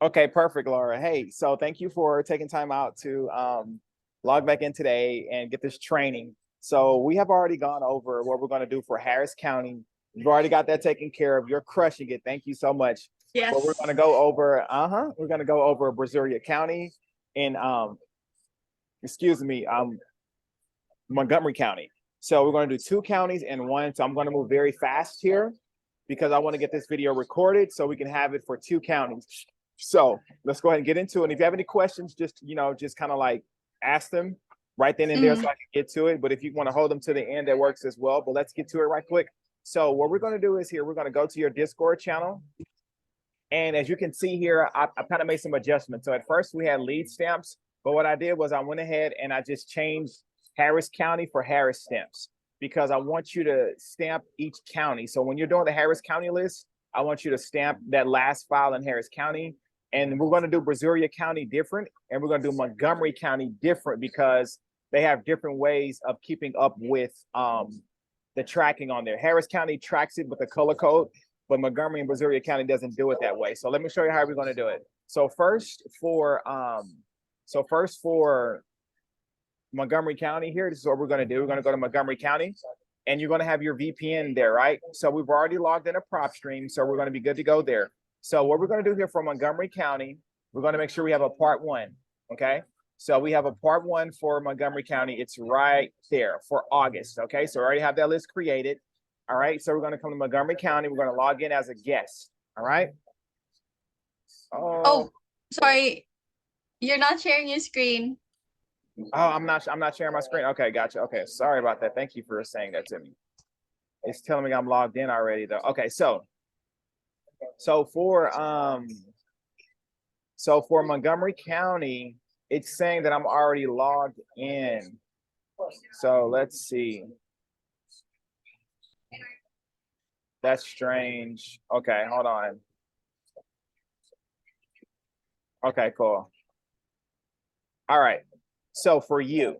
Okay, perfect, Laura. Hey, so thank you for taking time out to log back in today and get this training. So we have already gone over what we're going to do for Harris County. You've already got that taken care of. You're crushing it. Thank you so much. But we're Yes. going to go over, we're going to go over Brazoria County and Montgomery County. So we're going to do 2 counties and 1. So I'm going to move very fast here because I want to get this video recorded so we can have it for 2 counties. So let's go ahead and get into it. And if you have any questions, just kind of like ask them right then and there so I can get to it. But if you want to hold them to the end, that works as well. But let's get to it right quick. So what we're going to do is here, we're going to go to your Discord channel. And as you can see here, I kind of made some adjustments. So at first we had lead stamps, but what I did was I went ahead and I just changed Harris County for Harris stamps because I want you to stamp each county. So when you're doing the Harris County list, I want you to stamp that last file in Harris County. And we're going to do Brazoria County different, and we're going to do Montgomery County different because they have different ways of keeping up with the tracking on there. Harris County tracks it with the color code, but Montgomery and Brazoria County doesn't do it that way. So let me show you how we're going to do it. So first for Montgomery County here, this is what we're going to do. We're going to go to Montgomery County, and you're going to have your VPN there, right? So we've already logged in a Propstream, so we're going to be good to go there. So what we're going to do here for Montgomery County, we're going to make sure we have a part 1, okay? So we have a part 1 for Montgomery County. It's right there for August, okay? So we already have that list created, all right? So we're going to come to Montgomery County. We're going to log in as a guest, all right? Oh, sorry. You're not sharing your screen. Oh, I'm not sharing my screen. Okay, gotcha. Okay, sorry about that. Thank you for saying that to me. It's telling me I'm logged in already though. Okay, so for Montgomery County, it's saying that I'm already logged in. So let's see. That's strange. Okay, hold on. Okay, cool. All right. So for you,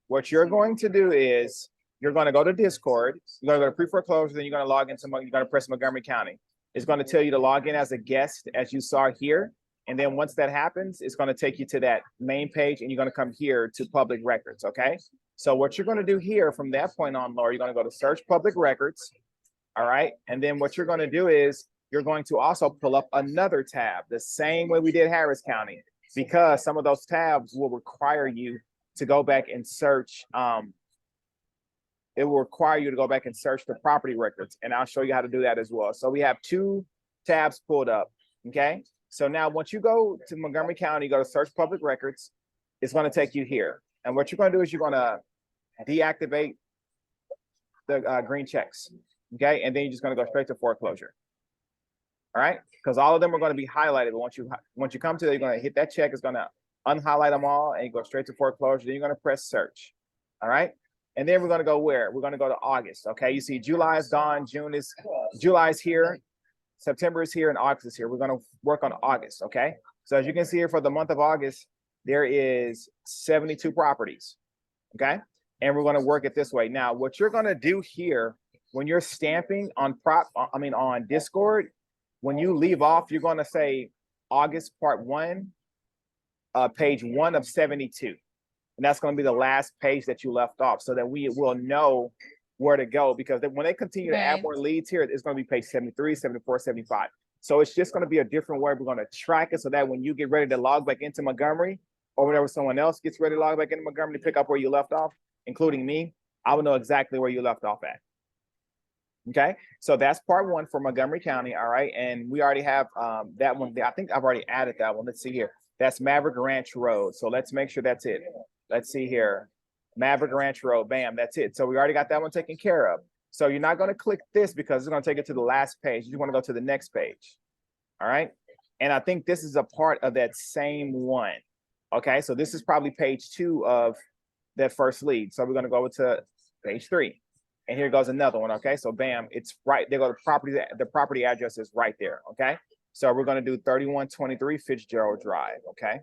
what you're going to do is you're going to go to Discord, you're going to go to pre-foreclosure, then you're going to log into, you're going to press Montgomery County. It's going to tell you to log in as a guest, as you saw here. And then once that happens, it's going to take you to that main page, and you're going to come here to public records, okay? So what you're going to do here from that point on, Laura, you're going to go to search public records, all right? And then what you're going to do is you're going to also pull up another tab, the same way we did Harris County, because some of those tabs will require you to go back and search. It will require you to go back and search the property records, and I'll show you how to do that as well. So we have 2 tabs pulled up, okay? So now once you go to Montgomery County, go to search public records, it's going to take you here. And what you're going to do is you're going to deactivate the green checks, okay? And then you're just going to go straight to foreclosure. All right, because all of them are going to be highlighted. But once you come to it, you're going to hit that check. It's going to unhighlight them all, and you go straight to foreclosure. Then you're going to press search. All right, and then we're going to go where? We're going to go to August. Okay, you see July is gone, July is here, September is here, and August is here. We're going to work on August. Okay, so as you can see here for the month of August, there is 72 properties. Okay, and we're going to work it this way. Now, what you're going to do here when you're stamping on on Discord. When you leave off, you're going to say August part 1, page 1 of 72. And that's going to be the last page that you left off so that we will know where to go, because when they continue to add more leads here, it's going to be page 73, 74, 75. So it's just going to be a different way. We're going to track it so that when you get ready to log back into Montgomery, or whenever someone else gets ready to log back into Montgomery to pick up where you left off, including me, I will know exactly where you left off at. Okay, so that's part 1 for Montgomery County. All right, and we already have that one. I think I've already added that one. Let's see here. That's Maverick Ranch Road. So let's make sure that's it. Let's see here. Maverick Ranch Road. Bam, that's it. So we already got that one taken care of. So you're not going to click this because it's going to take it to the last page. You want to go to the next page. All right, and I think this is a part of that same one. Okay, so this is probably page 2 of that first lead. So we're going to go over to page 3. And here goes another one, okay? So bam, it's right, they go to property, the property address is right there, okay? So we're gonna do 3123 Fitzgerald Drive, okay?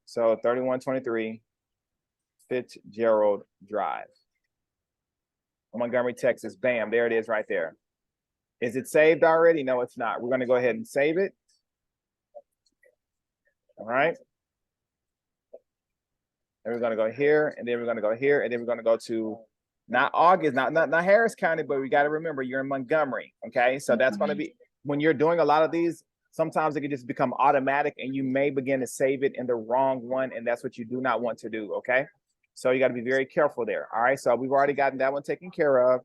So 3123 Fitzgerald Drive. Montgomery, Texas, bam, there it is right there. Is it saved already? No, it's not. We're gonna go ahead and save it. All right. And we're gonna go here, and then we're gonna go here, and then we're gonna go to not August, not Harris County, but we got to remember you're in Montgomery. Okay, so that's gonna be when you're doing a lot of these. Sometimes it can just become automatic, and you may begin to save it in the wrong one, and that's what you do not want to do. Okay, so you got to be very careful there. All right, so we've already gotten that one taken care of,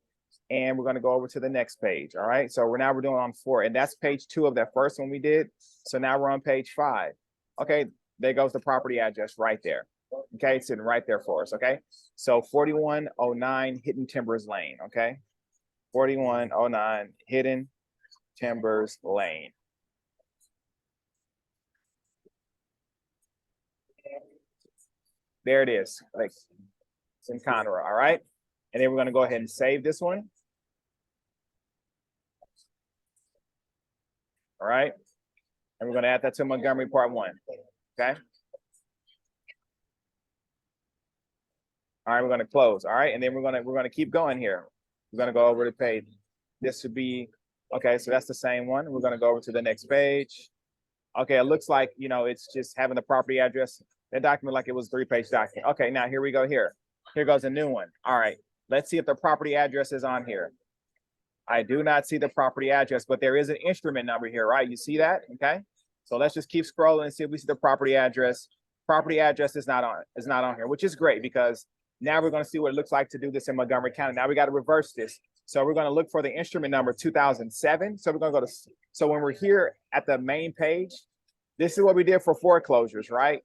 and we're gonna go over to the next page. All right, so we're doing on 4, and that's page 2 of that first one we did. So now we're on page 5. Okay, there goes the property address right there. Okay, it's sitting right there for us. Okay, so 4109 Hidden Timbers Lane. Okay, 4109 Hidden Timbers Lane. There it is. Like it's in Conroe. All right, and then we're going to go ahead and save this one. All right, and we're going to add that to Montgomery Part 1. Okay. All right, we're going to close. All right, and then we're going to keep going here. We're going to go over the page. This would be okay. So that's the same one. We're going to go over to the next page. Okay, it looks like it's just having the property address. That document like it was a 3-page document. Okay, now here we go. Here goes a new one. All right, let's see if the property address is on here. I do not see the property address, but there is an instrument number here, right? You see that? Okay, so let's just keep scrolling and see if we see the property address. Property address is not on here, which is great because now we're going to see what it looks like to do this in Montgomery County. Now we got to reverse this. So we're going to look for the instrument number 2007. So we're going to go to, so when we're here at the main page, this is what we did for foreclosures, right?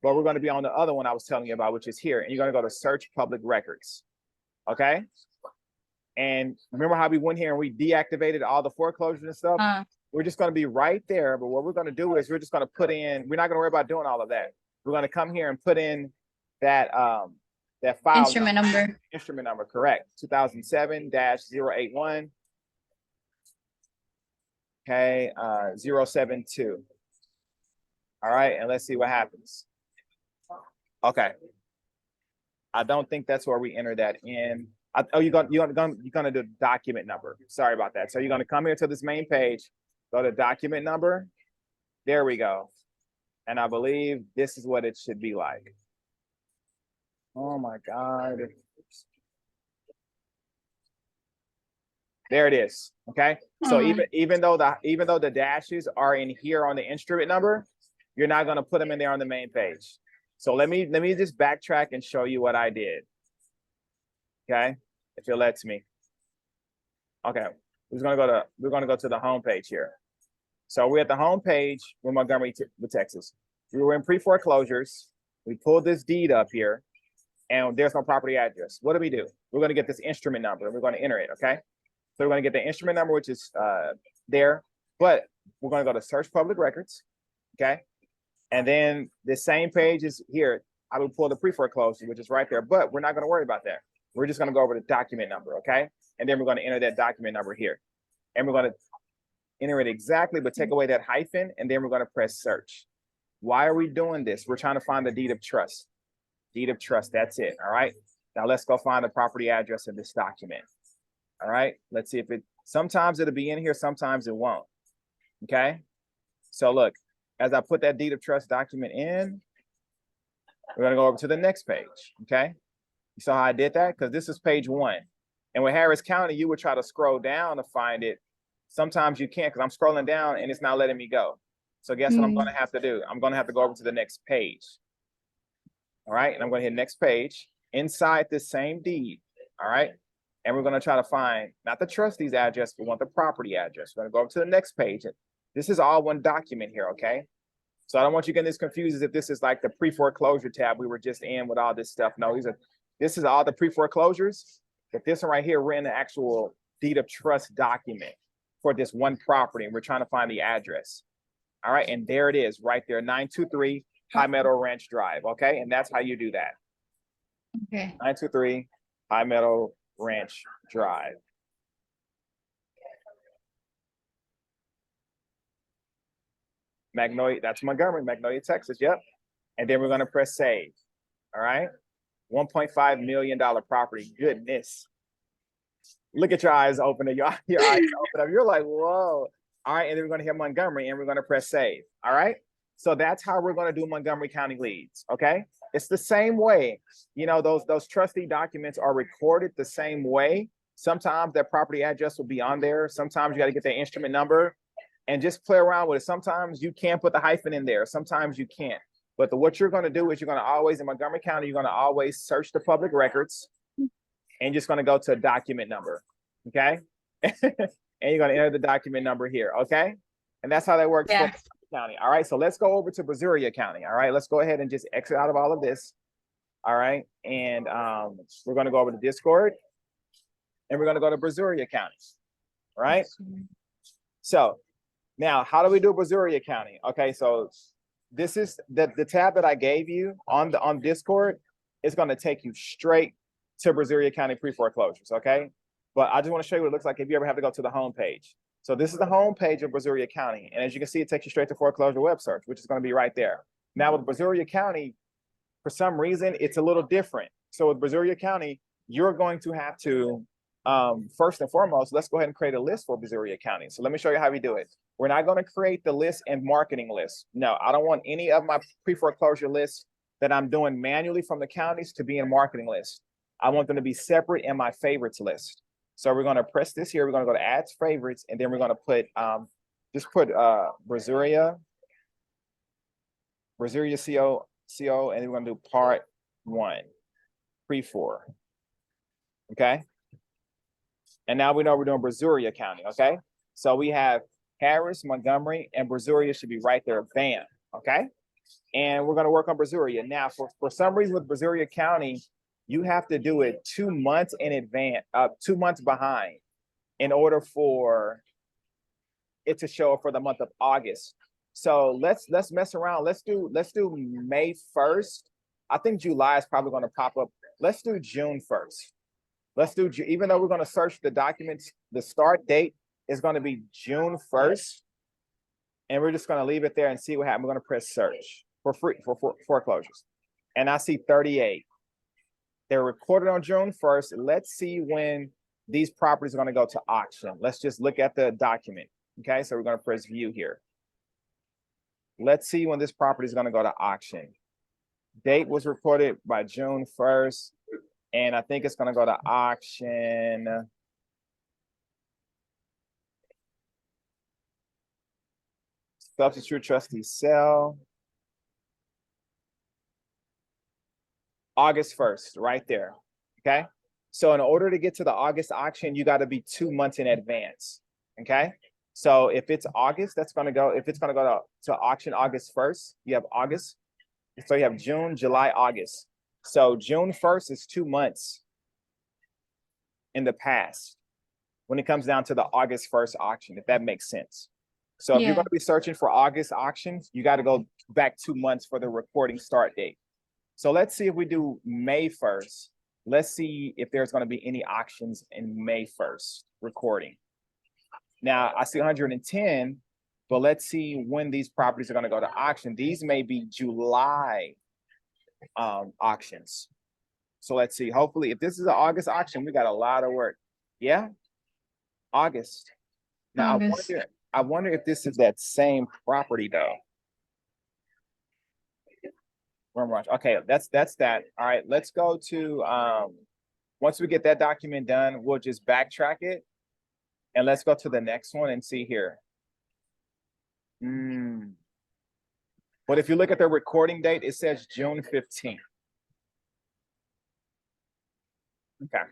But we're going to be on the other one I was telling you about, which is here. And you're going to go to search public records. Okay. And remember how we went here and we deactivated all the foreclosures and stuff? We're just going to be right there. But what we're going to do is we're just going to put in, we're not going to worry about doing all of that. We're going to come here and put in that file instrument number, correct. 2007-081. Okay, 072. All right, and let's see what happens. Okay. I don't think that's where we enter that in. You're gonna do document number. Sorry about that. So you're gonna come here to this main page, go to document number. There we go. And I believe this is what it should be like. Oh my God. There it is. Okay. So even though the dashes are in here on the instrument number, you're not going to put them in there on the main page. So let me just backtrack and show you what I did. Okay, if it lets me. Okay, we're going to go to the home page here. So we're at the home page with Montgomery, Texas. We were in pre-foreclosures. We pulled this deed up here, and there's no property address. What do? We're going to get this instrument number, and we're going to enter it. Okay, so we're going to get the instrument number, which is there, but we're going to go to search public records. Okay. And then the same page is here. I will pull the pre-foreclosure, which is right there, but we're not going to worry about that. We're just going to go over the document number, okay? And then we're going to enter that document number here. And we're going to enter it exactly, but take away that hyphen, and then we're going to press search. Why are we doing this? We're trying to find the deed of trust. Deed of trust, that's it, all right? Now let's go find the property address of this document. All right, let's see if sometimes it'll be in here, sometimes it won't, okay? So look. As I put that deed of trust document in, we're going to go over to the next page. Okay. You saw how I did that? Because this is page 1. And with Harris County, you would try to scroll down to find it. Sometimes you can't because I'm scrolling down and it's not letting me go. So guess what I'm going to have to do? I'm going to have to go over to the next page. All right. And I'm going to hit next page inside this same deed. All right. And we're going to try to find not the trustee's address, but we want the property address. We're going to go over to the next page. This is all one document here, okay? So I don't want you getting this confused as if this is like the pre-foreclosure tab we were just in with all this stuff. No, this is all the pre-foreclosures. But this one right here, we're in the actual deed of trust document for this one property, and we're trying to find the address. All right, and there it is right there, 923 High Meadow Ranch Drive, okay? And that's how you do that. Okay. 923 High Meadow Ranch Drive. Magnolia, that's Montgomery, Magnolia, Texas. Yep. And then we're going to press save. All right. $1.5 million property. Goodness. Look at your eyes open. Your eyes open up. You're like, whoa. All right. And then we're going to hit Montgomery and we're going to press save. All right. So that's how we're going to do Montgomery County leads. Okay. It's the same way, you know, those trustee documents are recorded the same way. Sometimes that property address will be on there. Sometimes you got to get the instrument number and just play around with it. Sometimes you can put the hyphen in there. Sometimes you can't. But what you're going to do is you're going to always, in Montgomery County, you're going to always search the public records and just going to go to a document number. Okay. And you're going to enter the document number here. Okay. And that's how that works Yeah. for County. All right. So let's go over to Brazoria County. All right. Let's go ahead and just exit out of all of this. All right. And we're going to go over to Discord and we're going to go to Brazoria County. All right. So now, how do we do Brazoria County? Okay. So this is the tab that I gave you on Discord. It's going to take you straight to Brazoria County pre-foreclosures. Okay. But I just want to show you what it looks like if you ever have to go to the home page. So this is the home page of Brazoria County. And as you can see, it takes you straight to foreclosure web search, which is going to be right there. Now with Brazoria County, for some reason, it's a little different. So with Brazoria County, you're going to have to, first and foremost, let's go ahead and create a list for Brazoria County. So let me show you how we do it. We're not going to create the list and marketing list. No, I don't want any of my pre-foreclosure lists that I'm doing manually from the counties to be in marketing lists. I want them to be separate in my favorites list. So we're going to press this here. We're going to go to add favorites, and then we're going to put, just put Brazoria CO, and we're going to do part 1, pre-4. Okay. And now we know we're doing Brazoria County. Okay. So we have Harris, Montgomery, and Brazoria should be right there. Bam. Okay. And we're going to work on Brazoria. Now, for some reason with Brazoria County, you have to do it 2 months in advance, 2 months behind in order for it to show up for the month of August. So let's mess around. Let's do May 1st. I think July is probably going to pop up. Let's do June 1st. Let's do, even though we're going to search the documents, the start date is going to be June 1st. And we're just going to leave it there and see what happens. We're going to press search for foreclosures. And I see 38. They're recorded on June 1st. Let's see when these properties are going to go to auction. Let's just look at the document. Okay, so we're going to press view here. Let's see when this property is going to go to auction. Date was recorded by June 1st. And I think it's going to go to auction. Substitute trustee sale. August 1st, right there. Okay. So in order to get to the August auction, you got to be 2 months in advance. Okay. So if it's August, that's going to go, if it's going to go to auction August 1st, you have August. So you have June, July, August. So June 1st is 2 months in the past when it comes down to the August 1st auction, if that makes sense. So if you're going to be searching for August auctions, you got to go back 2 months for the recording start date. So let's see if we do May 1st. Let's see if there's going to be any auctions in May 1st recording. Now I see 110, but let's see when these properties are going to go to auction. These may be July auctions. So let's see. Hopefully, if this is an August auction, we got a lot of work. Yeah, August. Now August. I wonder if this is that same property though. Okay, that's that. All right, let's go to once we get that document done, we'll just backtrack it and let's go to the next one and see here. But if you look at the recording date, it says June 15th. Okay.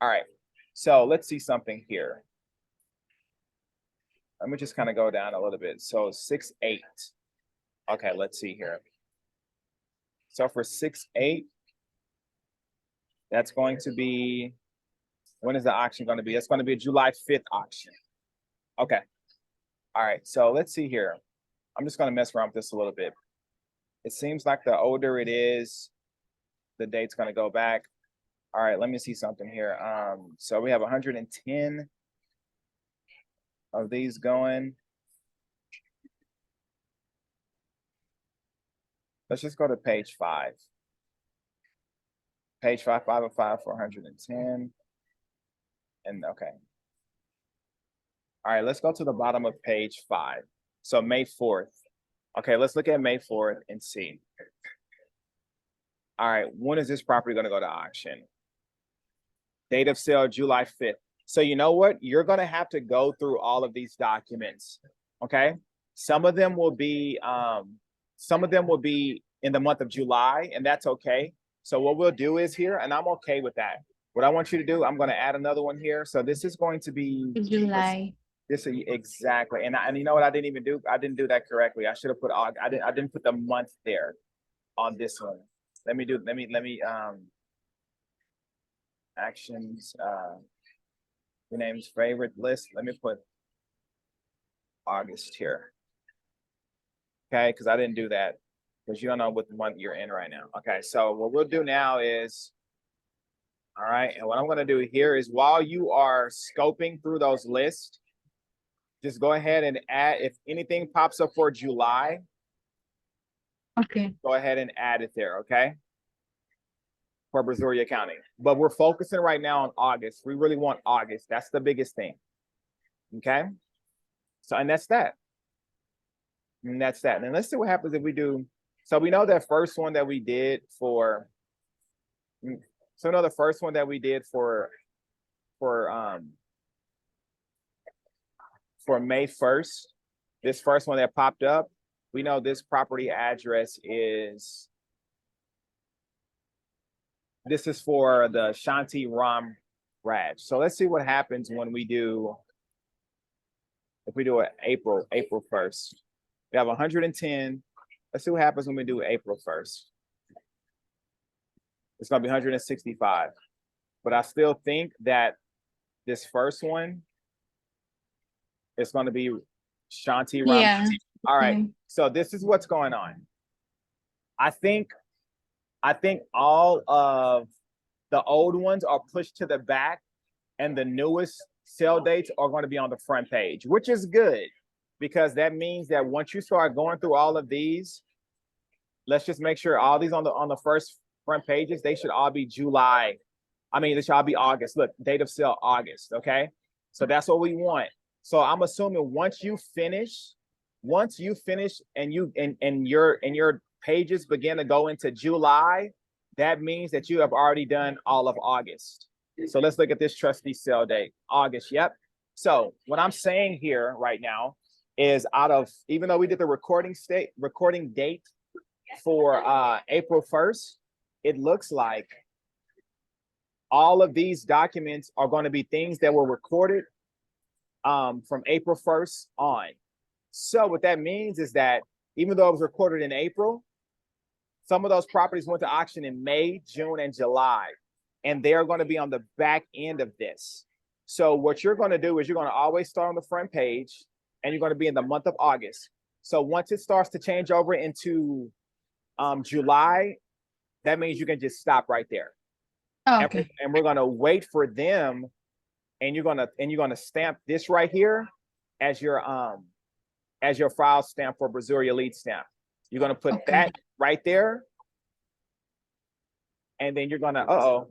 All right. So let's see something here. Let me just kind of go down a little bit. So 6-8. Okay, let's see here. So for 6-8, that's going to be, when is the auction going to be? It's going to be a July 5th auction. Okay. All right. So let's see here. I'm just going to mess around with this a little bit. It seems like the older it is, the date's going to go back. All right, let me see something here. So we have 110 of these going. Let's just go to page 5. Page 5, 505 for 110. And okay. All right, let's go to the bottom of page 5. So May 4th. Okay, let's look at May 4th and see. All right, when is this property going to go to auction? Date of sale, July 5th. So you know what? You're going to have to go through all of these documents. Okay. Some of them will be in the month of July, and that's okay. So what we'll do is here, and I'm okay with that. What I want you to do, I'm going to add another one here. So this is going to be July. this exactly. And you know what I didn't do? I didn't do that correctly. I should have put I didn't put the month there on this one. Let me actions, your name's favorite list. Let me put August here. Okay, because I didn't do that because you don't know what month you're in right now. Okay, so what we'll do now is, all right, and what I'm gonna do here is while you are scoping through those lists, just go ahead and add, if anything pops up for July, Okay. go ahead and add it there, okay? For Brazoria County. But we're focusing right now on August. We really want August. That's the biggest thing. Okay. So, and that's that. And that's that. And let's see what happens if we do. So we know that first one that we did for, so know the first one that we did for May 1st, this first one that popped up, we know this property address is, this is for the Shanti Ram Raj. So let's see what happens when we do, if we do it April 1st. We have 110. Let's see what happens when we do April 1st. It's gonna be 165. But I still think that this first one is gonna be Shanti Ram. Yeah. All right, so this is what's going on. I think all of the old ones are pushed to the back and the newest sale dates are going to be on the front page, which is good because that means that once you start going through all of these, let's just make sure all these on the first front pages, they should all be July. I mean, they should all be August. Look, date of sale, August, okay? So that's what we want. So I'm assuming once you finish and your pages begin to go into July, that means that you have already done all of August. So let's look at this trustee sale date, August. Yep. So what I'm saying here right now is even though we did the recording date for April 1st, it looks like all of these documents are going to be things that were recorded from April 1st on. So what that means is that even though it was recorded in April, some of those properties went to auction in May, June, and July, and they're going to be on the back end of this. So what you're going to do is you're going to always start on the front page, and you're going to be in the month of August. So once it starts to change over into July, that means you can just stop right there. Oh, okay. And we're going to wait for them, and you're going to stamp this right here as your file stamp for Brazoria lead stamp. You're going to put that right there. And then you're going to,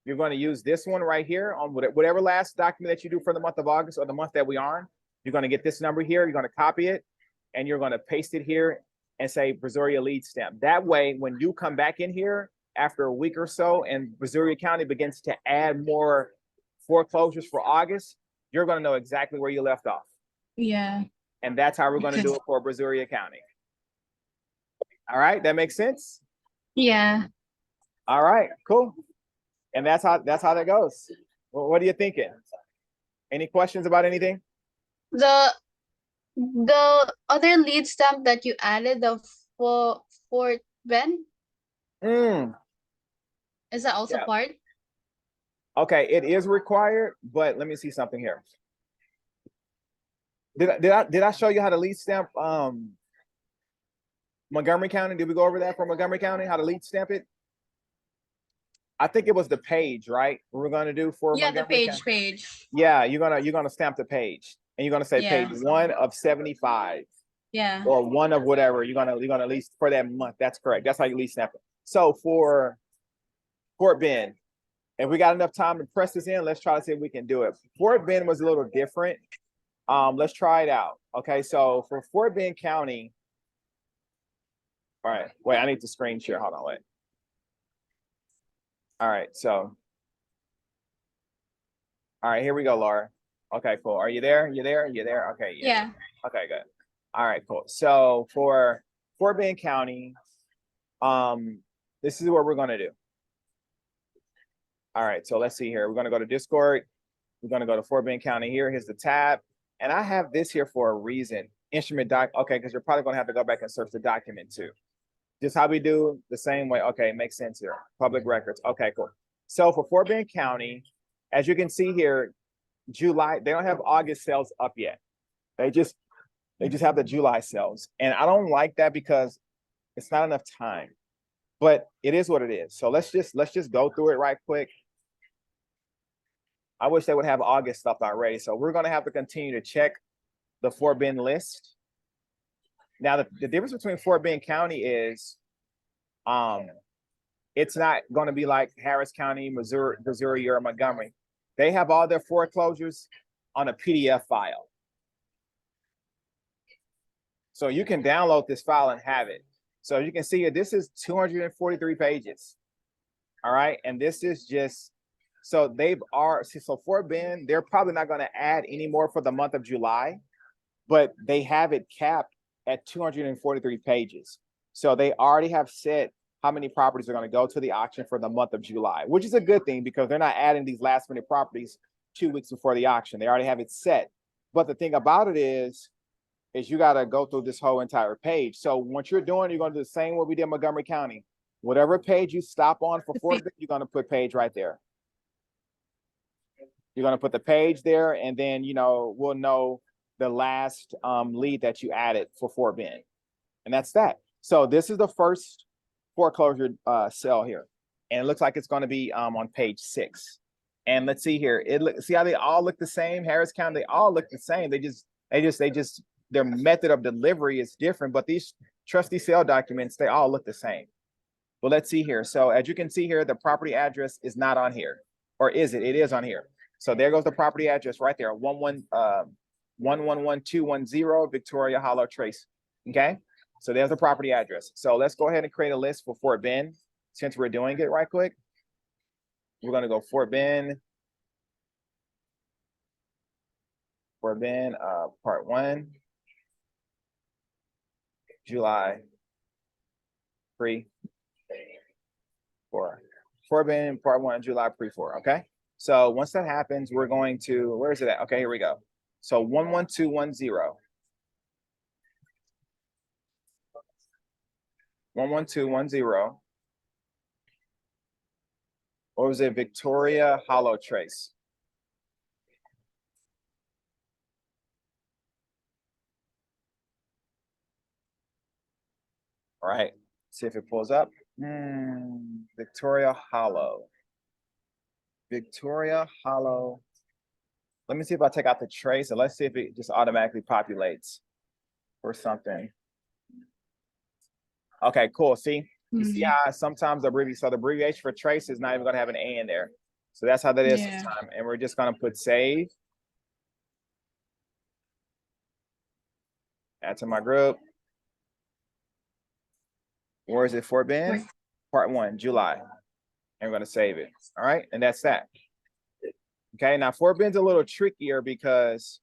you're going to use this one right here on whatever last document that you do for the month of August or the month that we are on. You're going to get this number here. You're going to copy it and you're going to paste it here and say Brazoria lead stamp. That way, when you come back in here after a week or so and Brazoria County begins to add more foreclosures for August, you're going to know exactly where you left off. Yeah. And that's how we're going to do it for Brazoria County. All right, that makes sense? Yeah. All right, cool. And that's how that goes. Well, what are you thinking? Any questions about anything? The other lead stamp that you added, the Fort Ben, is that also part? Okay, it is required, but let me see something here. Did I show you how to lead stamp Montgomery County? Did we go over that for Montgomery County? How to lead stamp it? I think it was the page, right? We're gonna do for Montgomery County. page. Yeah, you're gonna stamp the page, and you're gonna say page 1 of 75. Yeah. Or 1 of whatever. You're gonna lease for that month. That's correct. That's how you lease stamp it. So for Fort Bend, if we got enough time to press this in, let's try to see if we can do it. Fort Bend was a little different Let's try it out. Okay, so for Fort Bend County, all right, wait, I need to screen share. Hold on, wait. All right, so, all right, here we go, Laura. Okay, cool. Are you there? You there? You there? Okay, yeah. Yeah. Okay, good. All right, cool. So for Fort Bend County, this is what we're gonna do. All right, so let's see here. We're gonna go to Discord. We're gonna go to Fort Bend County here. Here's the tab. And I have this here for a reason. Instrument doc, okay, because you're probably gonna have to go back and search the document too. Just how we do the same way. Okay, makes sense here. Public records. Okay, cool. So for Fort Bend County, as you can see here, July, they don't have August sales up yet. They just have the July sales. And I don't like that because it's not enough time. But it is what it is. So let's just go through it right quick. I wish they would have August stuff already. So we're going to have to continue to check the Fort Bend list. Now, the difference between Fort Bend County is it's not going to be like Harris County, Missouri, or Montgomery. They have all their foreclosures on a PDF file. So you can download this file and have it. So you can see here, this is 243 pages. All right. And this is just, so so Fort Bend, they're probably not going to add any more for the month of July, but they have it capped at 243 pages. So they already have set how many properties are going to go to the auction for the month of July, which is a good thing because they're not adding these last minute properties 2 weeks before the auction. They already have it set. But the thing about it is you got to go through this whole entire page. So what you're doing, you're going to do the same what we did in Montgomery County. Whatever page you stop on for Fort Bend, you're going to put page right there. You're going to put the page there, and then, we'll know the last lead that you added for Fort Bend. And that's that. So this is the first foreclosure sale here. And it looks like it's going to be on page 6. And let's see here. See how they all look the same? Harris County, they all look the same. They just their method of delivery is different, but these trustee sale documents, they all look the same. Well, let's see here. So as you can see here, the property address is not on here. Or is it? It is on here. So there goes the property address right there. 111210 Victoria Hollow Trace. Okay. So there's the property address. So let's go ahead and create a list for Fort Bend since we're doing it right quick. We're going to go Fort Bend. Fort Bend, part 1. July 3, 4. Fort Bend, part 1, July pre-4. Okay. So once that happens, we're going to, where is it at? Okay, here we go. So 11210. 11210. What was it? Victoria Hollow Trace. All right. See if it pulls up. Victoria Hollow. Victoria Hollow. Let me see if I take out the trace, and let's see if it just automatically populates or something. Okay, cool. See, you see how sometimes the abbreviation for trace is not even going to have an A in there. So that's how that is sometimes. And we're just going to put save. Add to my group. Where is it? Fort Bend? Part 1, July. And we're going to save it. All right. And that's that. Okay. Now, Fort Bend's a little trickier because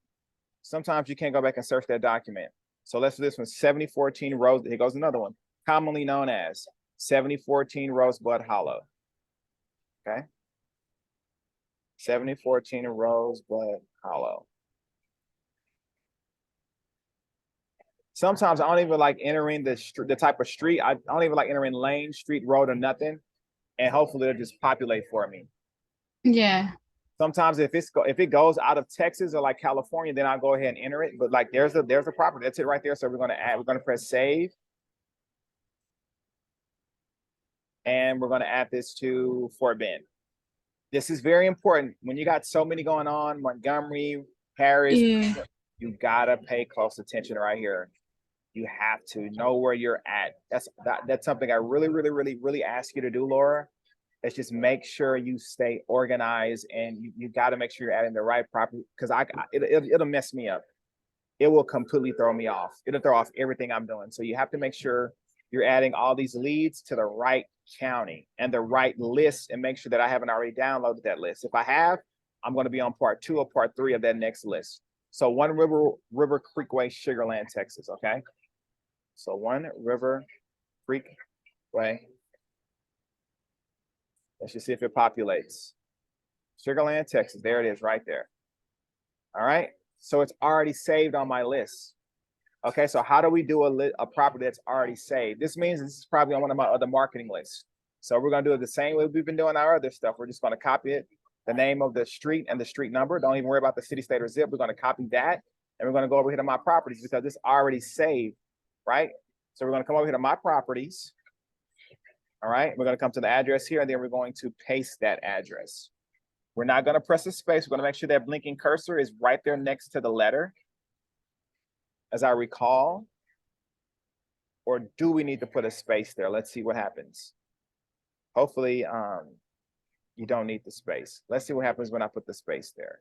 sometimes you can't go back and search that document. So let's do this one. 7014 Rose. Here goes another one. Commonly known as 7014 Rosebud Hollow. Okay. 7014 Rosebud Hollow. Sometimes I don't even like entering the type of street. I don't even like entering lane, street, road, or nothing. And hopefully it'll just populate for me. Yeah. Sometimes if it goes out of Texas or like California, then I'll go ahead and enter it. But like there's a property. That's it right there. So we're gonna press save. And we're gonna add this to Fort Bend. This is very important. When you got so many going on, Montgomery, Harris, you gotta pay close attention right here. You have to know where you're at. That's something I really ask you to do, Laura. It's just make sure you stay organized, and you got to make sure you're adding the right property, because it'll mess me up. It will completely throw me off. It'll throw off everything I'm doing. So you have to make sure you're adding all these leads to the right county and the right list, and make sure that I haven't already downloaded that list. If I have, I'm going to be on part 2 or part 3 of that next list. So One River Creekway, Sugarland, Texas. Okay. So One River Creekway. Let's just see if it populates. Sugarland, Texas. There it is right there. All right. So it's already saved on my list. Okay. So how do we do a property that's already saved? This means this is probably on one of my other marketing lists. So we're going to do it the same way we've been doing our other stuff. We're just going to copy it, the name of the street and the street number. Don't even worry about the city, state, or zip. We're going to copy that. And we're going to go over here to my properties, because it's already saved, right? So we're going to come over here to my properties. All right. We're going to come to the address here, and then we're going to paste that address. We're not going to press a space. We're going to make sure that blinking cursor is right there next to the letter, as I recall. Or do we need to put a space there? Let's see what happens. Hopefully, you don't need the space. Let's see what happens when I put the space there.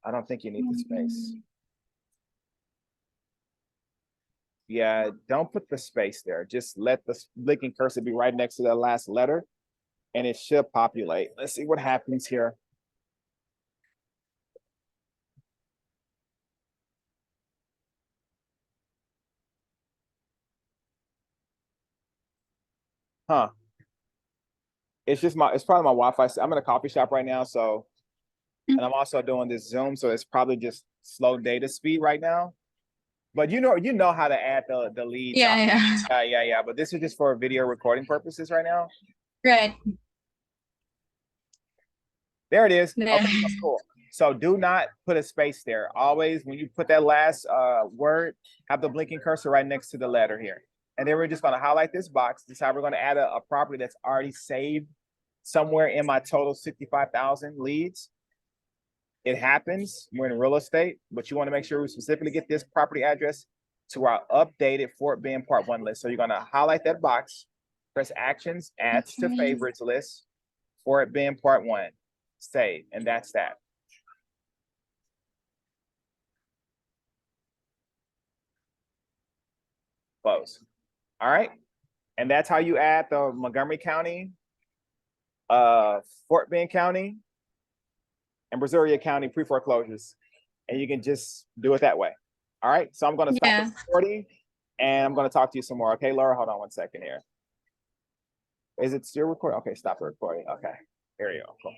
I don't think you need the space. Yeah, don't put the space there. Just let the blinking cursor be right next to the last letter, and it should populate. Let's see what happens here. Huh. It's probably my Wi-Fi. I'm in a coffee shop right now, so, and I'm also doing this Zoom, so it's probably just slow data speed right now. But you know how to add the leads. Yeah. But this is just for video recording purposes right now. Right. There it is. There. Okay, that's cool. So do not put a space there. Always, when you put that last word, have the blinking cursor right next to the letter here. And then we're just going to highlight this box. This is how we're going to add a property that's already saved somewhere in my total 65,000 leads. It happens. We're in real estate, but you want to make sure we specifically get this property address to our updated Fort Bend Part 1 list. So you're going to highlight that box, press Actions, Adds to Favorites list, Fort Bend Part 1, save, and that's that. Close. All right. And that's how you add the Montgomery County, Fort Bend County, and Brazoria County pre-foreclosures. And you can just do it that way. All right. So I'm going to stop recording, and I'm going to talk to you some more. Okay, Laura, hold on 1 second here. Is it still recording? Okay, stop the recording. Okay, here you go. Cool.